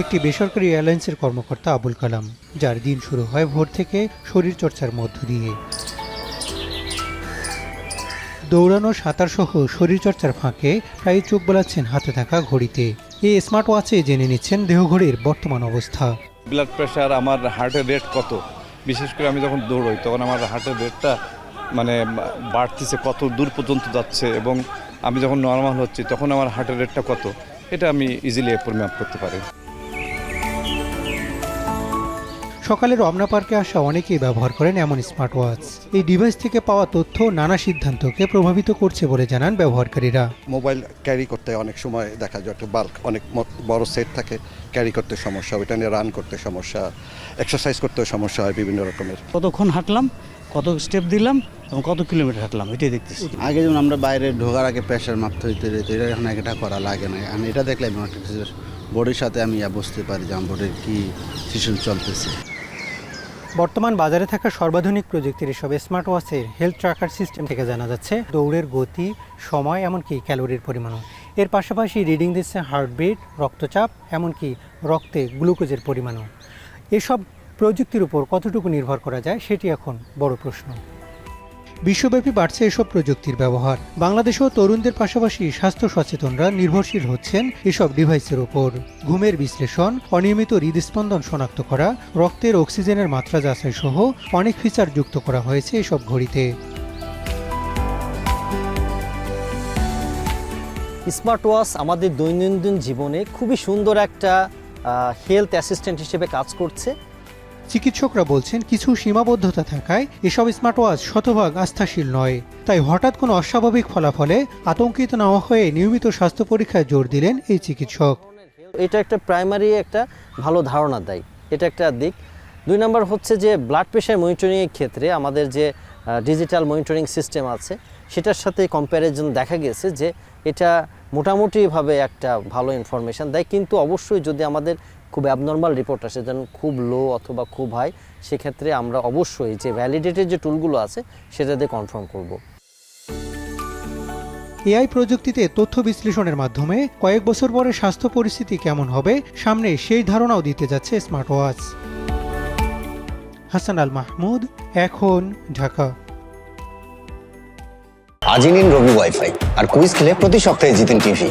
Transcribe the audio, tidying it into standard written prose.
একটি বেসরকারি এয়ারলাইন্সের কর্মকর্তা আবুল কালাম, যার দিন শুরু হয় ভোর থেকে শরীরচর্চার মধ্য দিয়ে। দৌড়ানো, সাঁতার সহ শরীরচর্চার ফাঁকে প্রায় চোখ বোলাচ্ছেন হাতে থাকা ঘড়িতে। এই স্মার্ট ওয়াচে জেনে নিচ্ছেন দেহঘড়ির বর্তমান অবস্থা। ব্লাড প্রেশার, আমার হার্টের রেট কত, বিশেষ করে আমি যখন দৌড়ই তখন আমার হার্টের রেটটা বাড়তিছে, কত দূর পর্যন্ত যাচ্ছে, এবং আমি যখন নর্মাল হচ্ছি তখন আমার হার্টের রেটটা কত, এটা আমি ইজিলি পরিমাপ করতে পারি। সকালে রমনা পার্কে আসা অনেকেই ব্যবহার করেন এমন স্মার্ট ওয়াচ। এই ডিভাইস থেকে পাওয়া তথ্য নানা সিদ্ধান্তকে প্রভাবিত করছে বলে জানান ব্যবহারকারীরা। মোবাইল ক্যারি করতে অনেক সময় দেখা যায় একটা বাল্ক, অনেক বড় সেট থাকে, ক্যারি করতে সমস্যা, ওইটা নিয়ে রান করতে সমস্যা, এক্সারসাইজ করতেও সমস্যা হয় বিভিন্ন রকমের। কতক্ষণ হাঁটলাম, কত স্টেপ দিলাম এবং কত কিলোমিটার হাঁটলাম, এটাই দেখতেছি। আগে যেমন আমরা বাইরে ঢোকার আগে প্রেশার মাপতে হইতে এখন এটা করা লাগে না। আমি এটা দেখলে আমি বডির সাথে আমি বুঝতে পারি যে আমার বডির কী সিচুয়েশন চলতেছে। বর্তমান বাজারে থাকা সর্বাধুনিক প্রযুক্তির এসব স্মার্ট ওয়াচের হেলথ ট্র্যাকার সিস্টেম থেকে জানা যাচ্ছে দৌড়ের গতি, সময়, এমনকি ক্যালোরির পরিমাণও। এর পাশাপাশি রিডিং দিচ্ছে হার্টবিট, রক্তচাপ, এমনকি রক্তে গ্লুকোজের পরিমাণও। এসব প্রযুক্তির উপর কতটুকু নির্ভর করা যায় সেটি এখন বড় প্রশ্ন। বিশ্বব্যাপী বাড়ছে এসব প্রযুক্তির ব্যবহার। বাংলাদেশেও তরুণদের পাশাপাশি স্বাস্থ্য সচেতনরা নির্ভরশীল হচ্ছেন এসব ডিভাইসের ওপর। ঘুমের বিশ্লেষণ, অনিয়মিত হৃদস্পন্দন শনাক্ত করা, রক্তের অক্সিজেনের মাত্রা যাচাই সহ অনেক ফিচার যুক্ত করা হয়েছে এসব ঘড়িতে। স্মার্ট ওয়াচ আমাদের দৈনন্দিন জীবনে খুবই সুন্দর একটা হেলথ অ্যাসিস্ট্যান্ট হিসেবে কাজ করছে। চিকিৎসকরা বলছেন কিছু সীমাবদ্ধতা থাকায় এসব স্মার্ট ওয়াচ শতভাগ আস্থাশীল নয়। তাই হঠাৎ কোনো অস্বাভাবিক ফলাফলে আতঙ্কিত না হয়ে নিয়মিত স্বাস্থ্য পরীক্ষায় জোর দিলেন এই চিকিৎসক। এটা একটা প্রাইমারি একটা ভালো ধারণা দেয়, এটা একটা দিক। 2 নম্বর হচ্ছে যে ব্লাড প্রেশার মনিটরিংয়ের ক্ষেত্রে আমাদের যে ডিজিটাল মনিটরিং সিস্টেম আছে সেটার সাথে কম্প্যারিজন দেখা গেছে যে এটা মোটামুটিভাবে একটা ভালো ইনফরমেশান দেয়। কিন্তু অবশ্যই যদি আমাদের খুব অ্যাবনর্মাল রিপোর্ট আসে, যেন খুব লো অথবা খুব হাই, সেক্ষেত্রে আমরা অবশ্যই যে ভ্যালিডেটেড যে টুলগুলো আছে সেটা দিয়ে কনফার্ম করব। এআই প্রযুক্তিতে তথ্য বিশ্লেষণের মাধ্যমে কয়েক বছর পরে স্বাস্থ্য পরিস্থিতি কেমন হবে সামনে সেই ধারণাও দিতে যাচ্ছে স্মার্ট ওয়াচ। হাসান আল মাহমুদ, এখন, ঢাকা। আজই নিন রবি ওয়াইফাই আর কুইজ খেলে প্রতি সপ্তাহে জিতেন টিভি।